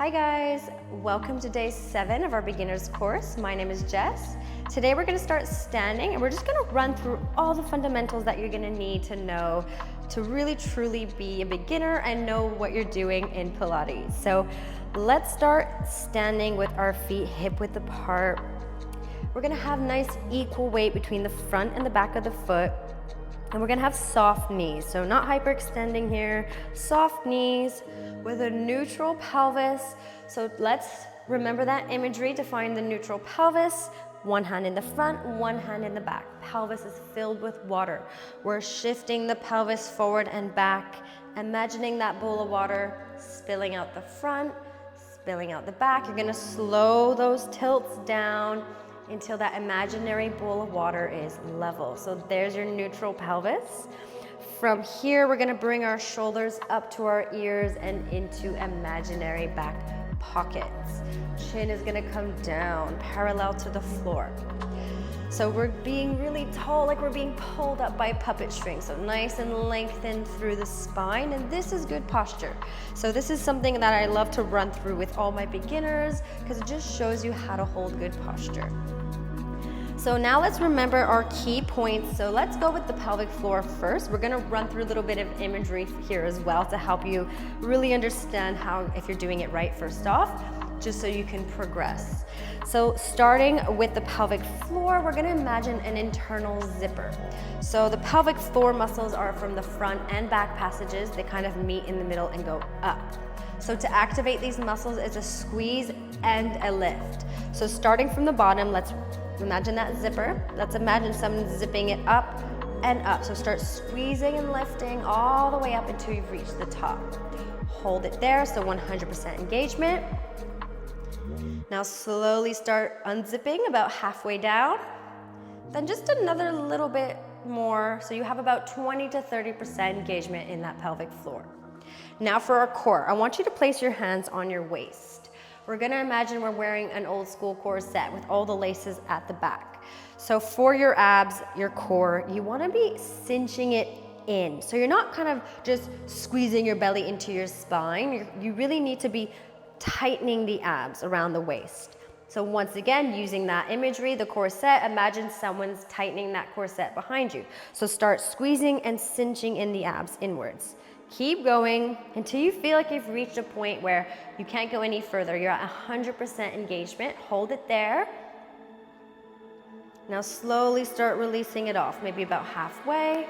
Hi guys, welcome to day 7 of our beginners course. My name is Jess. Today we're going to start standing and we're just going to run through all the fundamentals that you're going to need to know to really truly be a beginner and know what you're doing in Pilates. So let's start standing with our feet hip width apart. We're going to have nice equal weight between the front and the back of the foot. And we're gonna have soft knees, so not hyperextending here, soft knees with a neutral pelvis. So let's remember that imagery to find the neutral pelvis. One hand in the front, one hand in the back. Pelvis is filled with water. We're shifting the pelvis forward and back, imagining that bowl of water spilling out the front, spilling out the back. You're gonna slow those tilts down until that imaginary bowl of water is level. So there's your neutral pelvis. From here, we're gonna bring our shoulders up to our ears and into imaginary back pockets. Chin is gonna come down, parallel to the floor. So we're being really tall, like we're being pulled up by puppet strings. So nice and lengthened through the spine, and this is good posture. So this is something that I love to run through with all my beginners because it just shows you how to hold good posture. So now let's remember our key points. So let's go with the pelvic floor first. We're gonna run through a little bit of imagery here as well to help you really understand how, if you're doing it right first off, just so you can progress. So starting with the pelvic floor, we're gonna imagine an internal zipper. So the pelvic floor muscles are from the front and back passages. They kind of meet in the middle and go up. So to activate these muscles is a squeeze and a lift. So starting from the bottom, let's imagine that zipper. Let's imagine someone zipping it up and up. So start squeezing and lifting all the way up until you've reached the top. Hold it there, so 100% engagement. Now slowly start unzipping about halfway down. Then just another little bit more, so you have about 20 to 30% engagement in that pelvic floor. Now for our core, I want you to place your hands on your waist. We're gonna imagine we're wearing an old school corset with all the laces at the back. So for your abs, your core, you wanna be cinching it in. So you're not kind of just squeezing your belly into your spine. You really need to be tightening the abs around the waist. So once again, using that imagery, the corset, imagine someone's tightening that corset behind you. So start squeezing and cinching in the abs inwards. Keep going until you feel like you've reached a point where you can't go any further. You're at 100% engagement. Hold it there. Now slowly start releasing it off, maybe about halfway.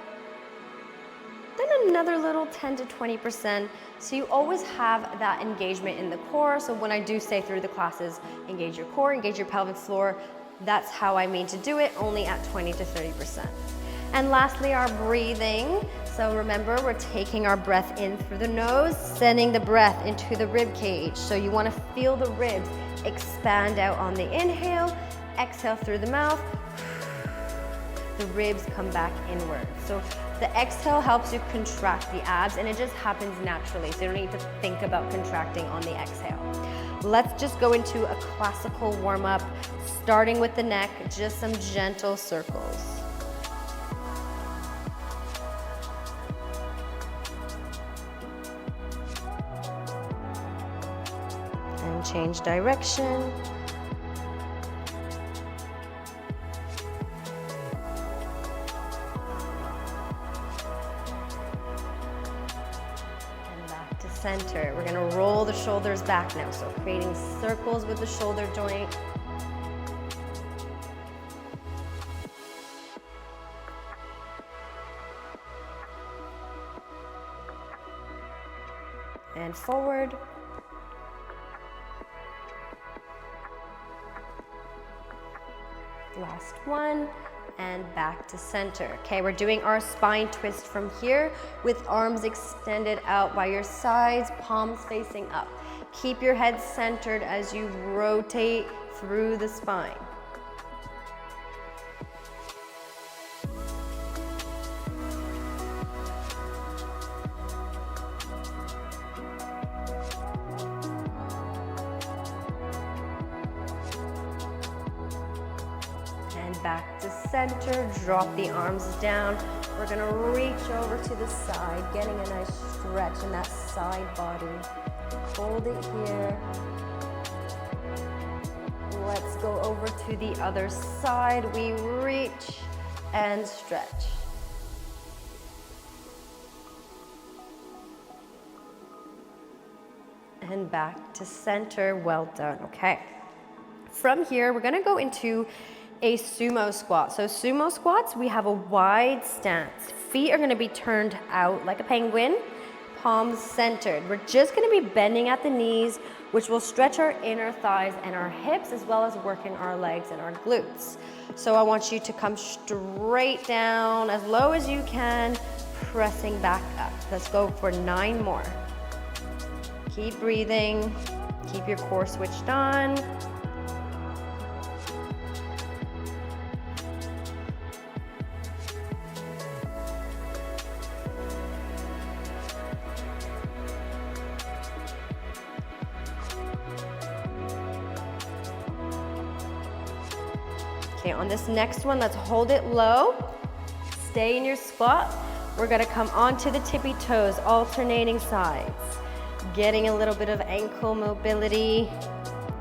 Then another little 10 to 20%. So you always have that engagement in the core. So when I do say through the classes, engage your core, engage your pelvic floor, that's how I mean to do it, only at 20 to 30%. And lastly, our breathing. So remember, we're taking our breath in through the nose, sending the breath into the rib cage. So you want to feel the ribs expand out on the inhale, exhale through the mouth. The ribs come back inward. So the exhale helps you contract the abs, and it just happens naturally. So you don't need to think about contracting on the exhale. Let's just go into a classical warm-up, starting with the neck, just some gentle circles. And change direction. Center. We're gonna roll the shoulders back now, so creating circles with the shoulder joint. And forward. Last one. And back to center. Okay, we're doing our spine twist from here with arms extended out by your sides, palms facing up. Keep your head centered as you rotate through the spine. Back to center, drop the arms down. We're gonna reach over to the side, getting a nice stretch in that side body. Hold it here. Let's go over to the other side. We reach and stretch. And back to center. Well done. Okay. From here, we're gonna go into a sumo squat. So sumo squats, we have a wide stance. Feet are gonna be turned out like a penguin, palms centered. We're just gonna be bending at the knees, which will stretch our inner thighs and our hips, as well as working our legs and our glutes. So I want you to come straight down as low as you can, pressing back up. Let's go for 9 more. Keep breathing, keep your core switched on. Okay, on this next one, let's hold it low. Stay in your squat. We're gonna come onto the tippy toes, alternating sides. Getting a little bit of ankle mobility,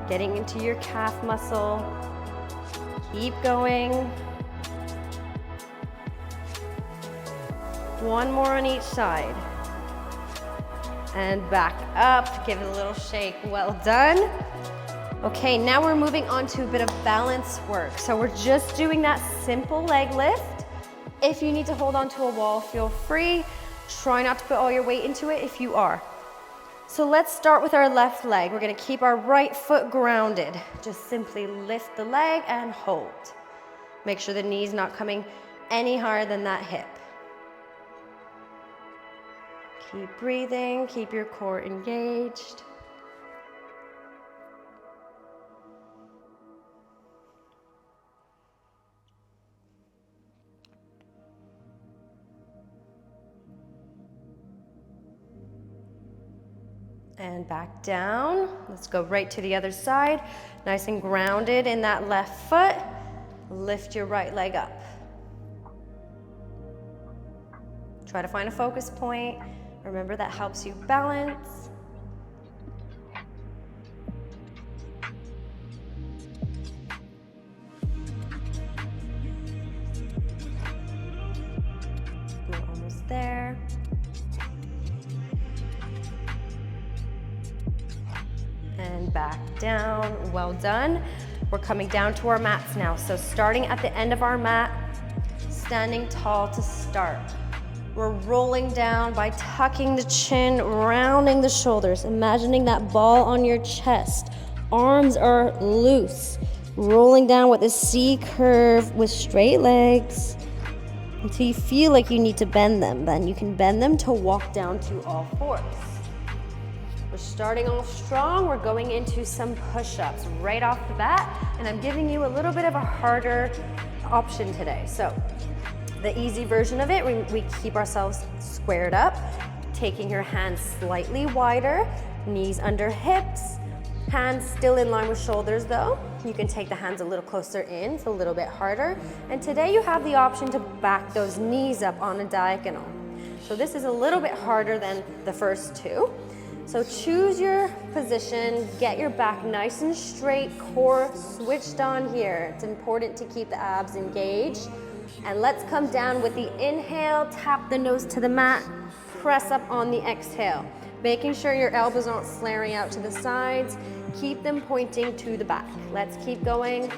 getting into your calf muscle. Keep going. 1 more on each side. And back up, give it a little shake. Well done. Okay, now we're moving on to a bit of balance work. So we're just doing that simple leg lift. If you need to hold onto a wall, feel free. Try not to put all your weight into it if you are. So let's start with our left leg. We're gonna keep our right foot grounded. Just simply lift the leg and hold. Make sure the knee's not coming any higher than that hip. Keep breathing, keep your core engaged. And back down. Let's go right to the other side. Nice and grounded in that left foot. Lift your right leg up. Try to find a focus point. Remember, that helps you balance. We're almost there. And back down. Well done. We're coming down to our mats now. So starting at the end of our mat, standing tall to start. We're rolling down by tucking the chin, rounding the shoulders, imagining that ball on your chest. Arms are loose. Rolling down with a C curve with straight legs until you feel like you need to bend them. Then you can bend them to walk down to all fours. We're starting off strong. We're going into some push-ups right off the bat, and I'm giving you a little bit of a harder option today. So the easy version of it, we keep ourselves squared up, taking your hands slightly wider, knees under hips, hands still in line with shoulders though. You can take the hands a little closer in, it's a little bit harder. And today you have the option to back those knees up on a diagonal. So this is a little bit harder than the first two. So choose your position, get your back nice and straight, core switched on here. It's important to keep the abs engaged. And let's come down with the inhale, tap the nose to the mat, press up on the exhale. Making sure your elbows aren't flaring out to the sides, keep them pointing to the back. Let's keep going.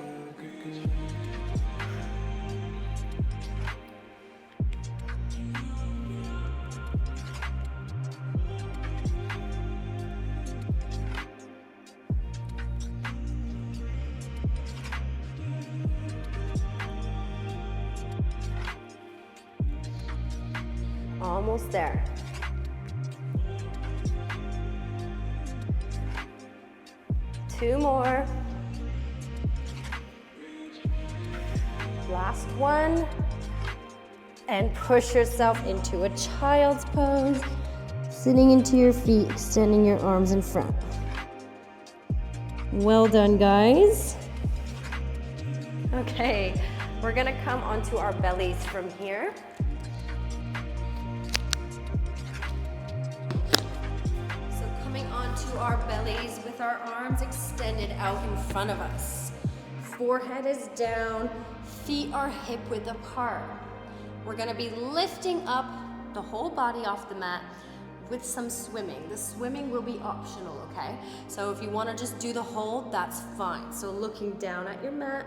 Almost there. Two more. Last one. And push yourself into a child's pose. Sitting into your feet, extending your arms in front. Well done, guys. Okay, we're gonna come onto our bellies from here. Onto onto our bellies with our arms extended out in front of us. Forehead is down, feet are hip width apart. We're gonna be lifting up the whole body off the mat with some swimming. The swimming will be optional, okay? So if you wanna just do the hold, that's fine. So looking down at your mat,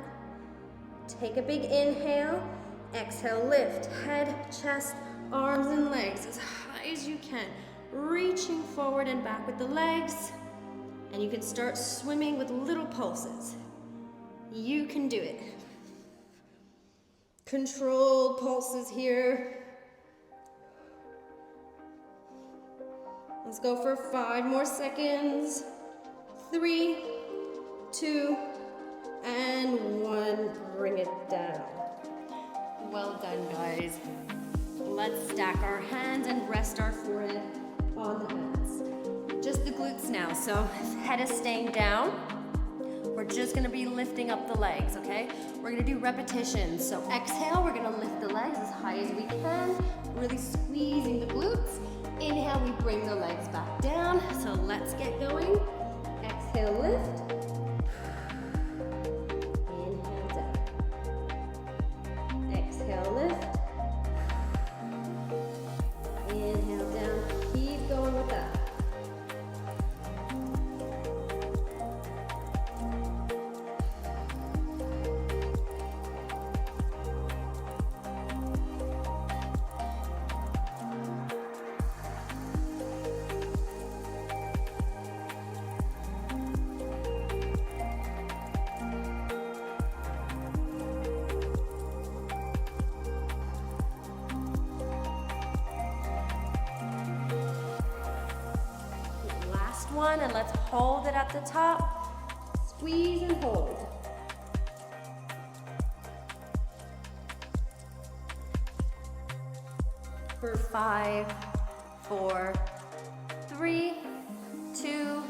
take a big inhale, exhale, lift, head, chest, arms and legs as high as you can. Reaching forward and back with the legs, and you can start swimming with little pulses. You can do it. Controlled pulses here. Let's go for 5 more seconds. 3, 2, and 1. Bring it down. Well done, guys. Let's stack our hands and rest our forehead on the mats. Just the glutes now, so head is staying down. We're just gonna be lifting up the legs, okay? We're gonna do repetitions. So exhale, we're gonna lift the legs as high as we can, really squeezing the glutes. Inhale, we bring the legs back down. So let's get going. Exhale, lift. Inhale, down. Exhale, lift. Inhale, down. Keep going with that. One, and let's hold it at the top. Squeeze and hold. For 5, 4, 3, 2,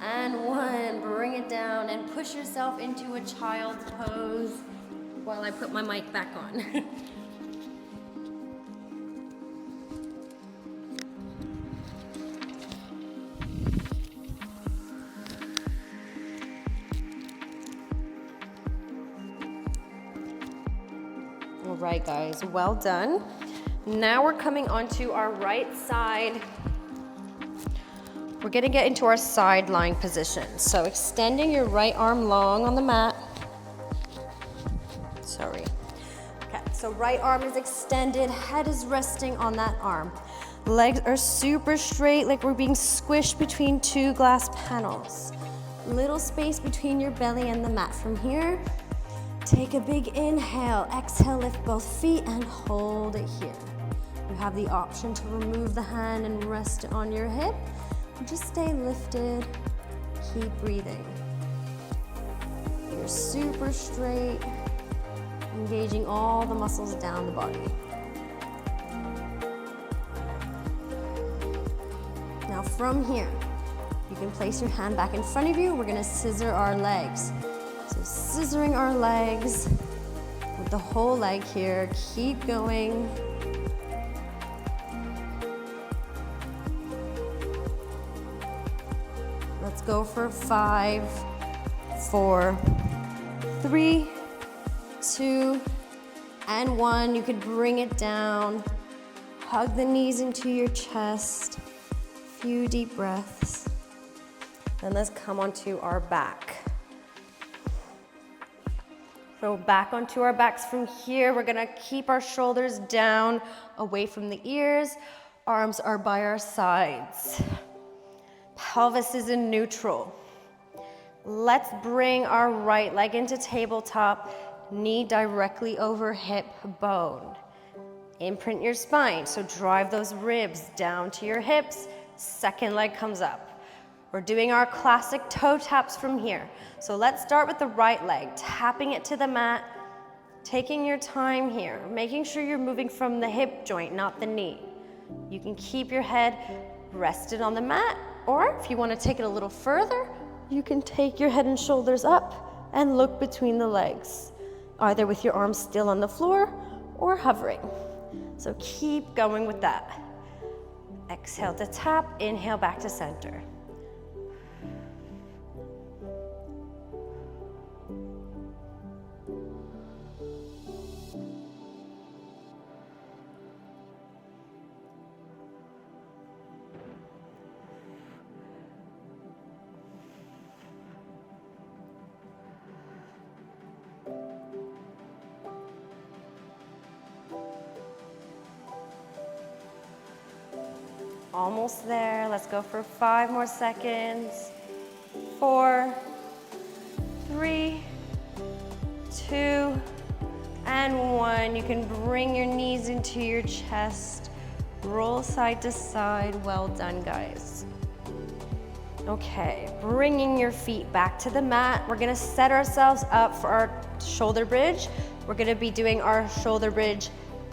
and 1. Bring it down and push yourself into a child's pose while I put my mic back on. All right, guys, well done. Now we're coming onto our right side. We're gonna get into our side lying position. So extending your right arm long on the mat. Sorry. Okay, so right arm is extended, head is resting on that arm. Legs are super straight, like we're being squished between 2 glass panels. Little space between your belly and the mat. From here, take a big inhale, exhale, lift both feet and hold it here. You have the option to remove the hand and rest it on your hip. Just stay lifted, keep breathing. You're super straight, engaging all the muscles down the body. Now from here, you can place your hand back in front of you. We're gonna scissor our legs. So scissoring our legs with the whole leg here. Keep going. Let's go for 5, 4, 3, 2, and 1. You could bring it down. Hug the knees into your chest. Few deep breaths. Then let's come onto our back. So back onto our backs from here. We're gonna keep our shoulders down, away from the ears. Arms are by our sides. Pelvis is in neutral. Let's bring our right leg into tabletop, knee directly over hip bone. Imprint your spine, so drive those ribs down to your hips. Second leg comes up. We're doing our classic toe taps from here. So let's start with the right leg, tapping it to the mat, taking your time here, making sure you're moving from the hip joint, not the knee. You can keep your head rested on the mat, or if you want to take it a little further, you can take your head and shoulders up and look between the legs, either with your arms still on the floor or hovering. So keep going with that. Exhale to tap, inhale back to center. almost there. Let's go for 5 more seconds. 4, 3, 2, and 1. You can bring your knees into your chest. Roll side to side. Well done, guys. Okay, bringing your feet back to the mat. We're gonna set ourselves up for our shoulder bridge. We're gonna be doing our shoulder bridge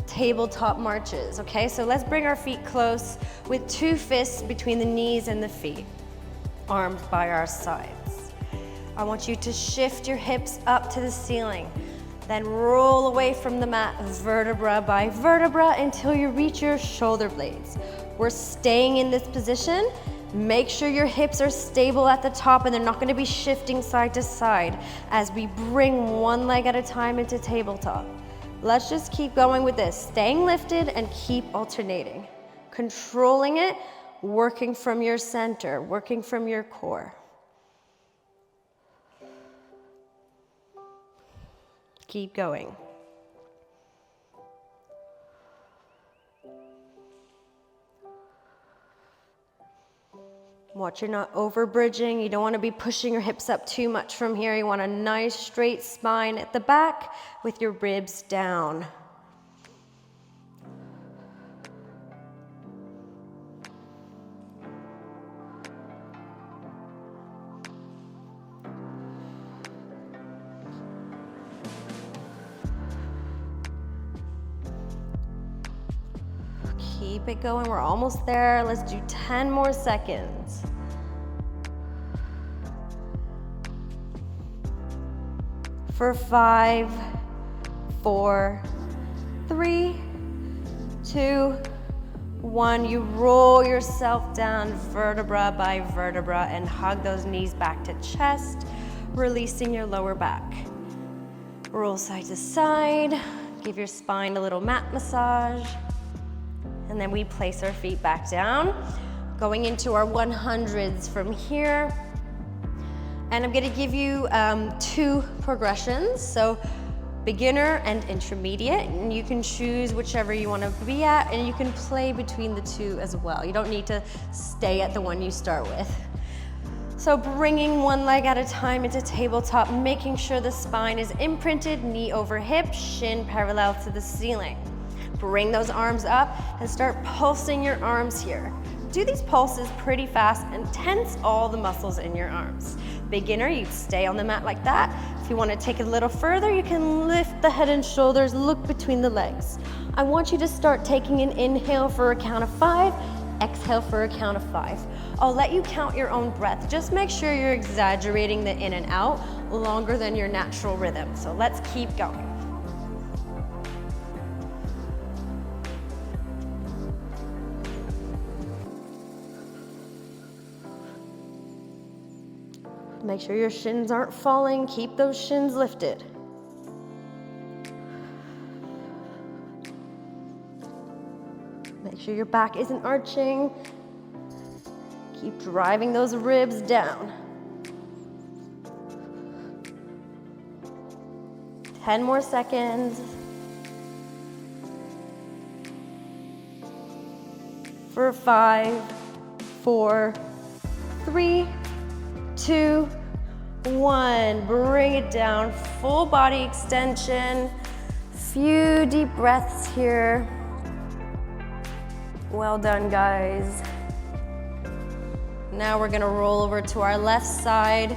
tabletop marches, okay? So let's bring our feet close with 2 fists between the knees and the feet, arms by our sides. I want you to shift your hips up to the ceiling, then roll away from the mat vertebra by vertebra until you reach your shoulder blades. We're staying in this position. Make sure your hips are stable at the top and they're not going to be shifting side to side as we bring one leg at a time into tabletop. Let's just keep going with this, staying lifted and keep alternating. Controlling it, working from your center, working from your core. Keep going. Watch you're not over bridging. You don't want to be pushing your hips up too much from here. You want a nice straight spine at the back with your ribs down. Keep it going, we're almost there. Let's do 10 more seconds. For 5, 4, 3, 2, 1. You roll yourself down vertebra by vertebra and hug those knees back to chest, releasing your lower back. Roll side to side, give your spine a little mat massage. And then we place our feet back down, going into our 100s from here. And I'm gonna give you 2 progressions. So beginner and intermediate, and you can choose whichever you wanna be at, and you can play between the 2 as well. You don't need to stay at the one you start with. So bringing one leg at a time into tabletop, making sure the spine is imprinted, knee over hip, shin parallel to the ceiling. Bring those arms up and start pulsing your arms here. Do these pulses pretty fast and tense all the muscles in your arms. Beginner, you stay on the mat like that. If you want to take it a little further, you can lift the head and shoulders, look between the legs. I want you to start taking an inhale for a count of 5, exhale for a count of 5. I'll let you count your own breath. Just make sure you're exaggerating the in and out longer than your natural rhythm. So let's keep going. Make sure your shins aren't falling. Keep those shins lifted. Make sure your back isn't arching. Keep driving those ribs down. 10 more seconds. For 5, 4, 3, 2, 1. Bring it down, full body extension. Few deep breaths here. Well done, guys. Now we're gonna roll over to our left side,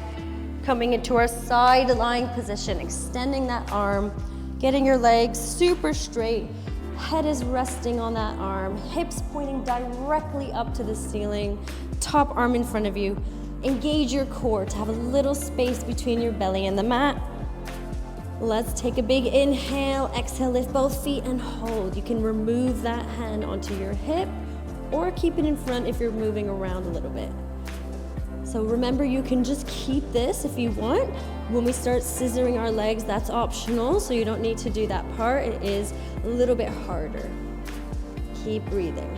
coming into our side lying position, extending that arm, getting your legs super straight. Head is resting on that arm, hips pointing directly up to the ceiling, top arm in front of you. Engage your core to have a little space between your belly and the mat. Let's take a big inhale, exhale, lift both feet and hold. You can remove that hand onto your hip or keep it in front if you're moving around a little bit. So remember, you can just keep this if you want. When we start scissoring our legs, that's optional, so you don't need to do that part. It is a little bit harder. Keep breathing.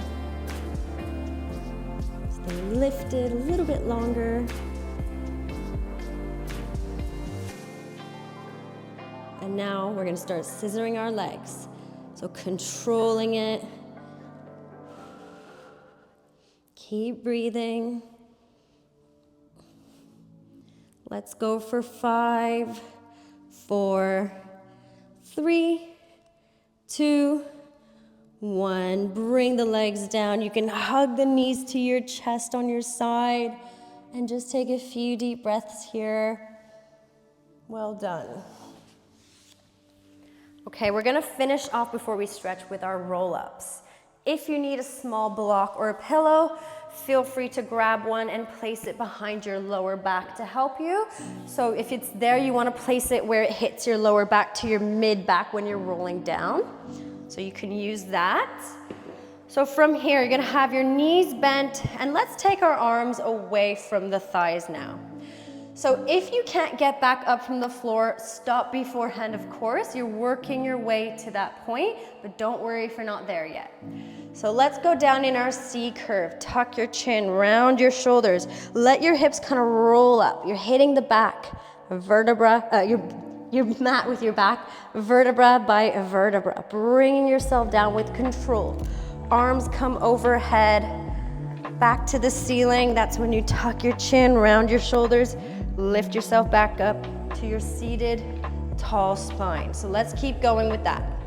Stay lifted a little bit longer. And now we're gonna start scissoring our legs. So controlling it. Keep breathing. Let's go for 5, 4, 3, 2, 1. Bring the legs down. You can hug the knees to your chest on your side and just take a few deep breaths here. Well done. Okay, we're gonna finish off before we stretch with our roll-ups. If you need a small block or a pillow, feel free to grab one and place it behind your lower back to help you. So if it's there, you wanna place it where it hits your lower back to your mid back when you're rolling down. So you can use that. So from here, you're gonna have your knees bent, and let's take our arms away from the thighs now. So if you can't get back up from the floor, stop beforehand, of course. You're working your way to that point, but don't worry if you're not there yet. So let's go down in our C curve. Tuck your chin, round your shoulders. Let your hips kind of roll up. You're hitting the back vertebra, your mat with your back, vertebra by vertebra. Bringing yourself down with control. Arms come overhead, back to the ceiling. That's when you tuck your chin, round your shoulders, lift yourself back up to your seated tall spine. So let's keep going with that.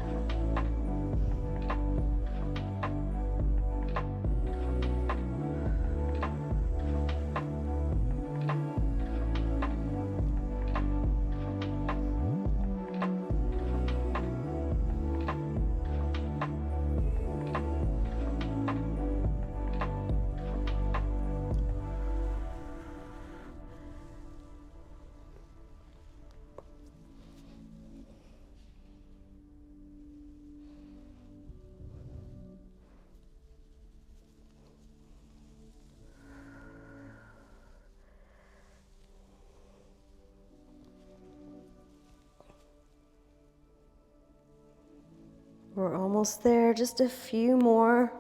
We're almost there, just a few more.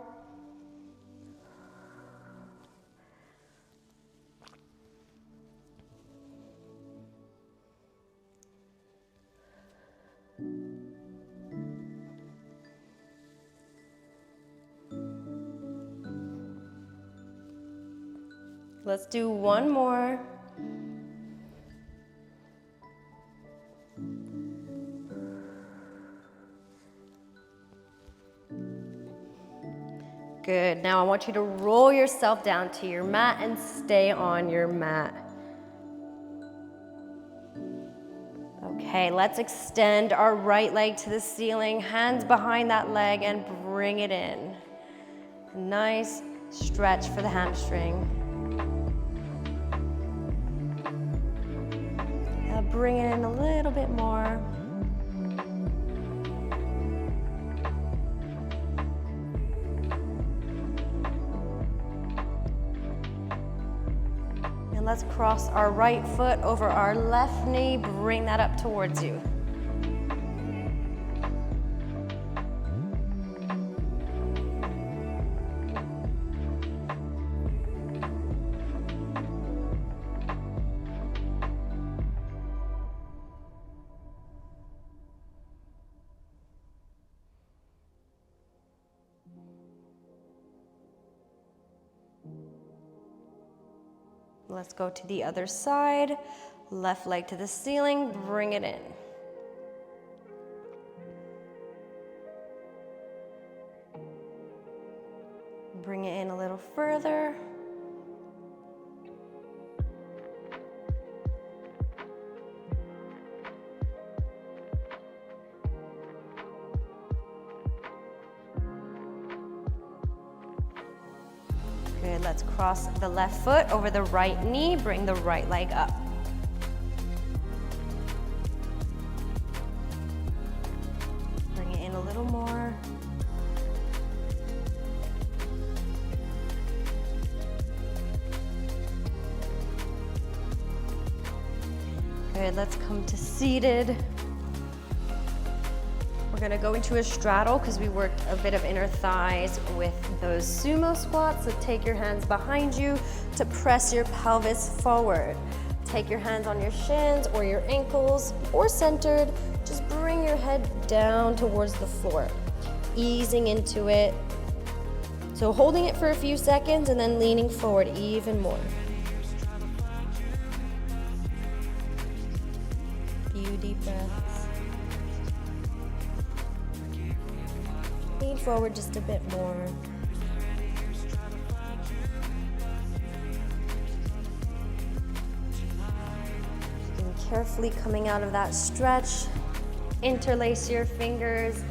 Let's do one more. Good. Now I want you to roll yourself down to your mat and stay on your mat. Okay, let's extend our right leg to the ceiling, hands behind that leg, and bring it in. Nice stretch for the hamstring. Now bring it in a little bit more. Let's cross our right foot over our left knee, bring that up towards you. Let's go to the other side. Left leg to the ceiling, bring it in. Bring it in a little further. Good, let's cross the left foot over the right knee, bring the right leg up. Bring it in a little more. Good, let's come to seated. We're gonna go into a straddle because we worked a bit of inner thighs with those sumo squats. So take your hands behind you to press your pelvis forward. Take your hands on your shins or your ankles or centered. Just bring your head down towards the floor, easing into it. So holding it for a few seconds and then leaning forward even more. Few deep breaths. Lean forward just a bit more. And carefully coming out of that stretch, interlace your fingers,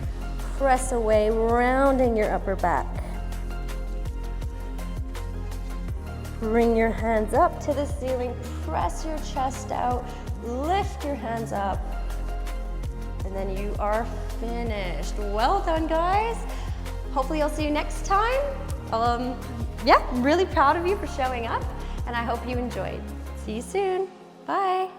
press away, rounding your upper back. Bring your hands up to the ceiling, press your chest out, lift your hands up, and then you are finished. Well done, guys. Hopefully I'll see you next time. Yeah, I'm really proud of you for showing up, and I hope you enjoyed. See you soon. Bye.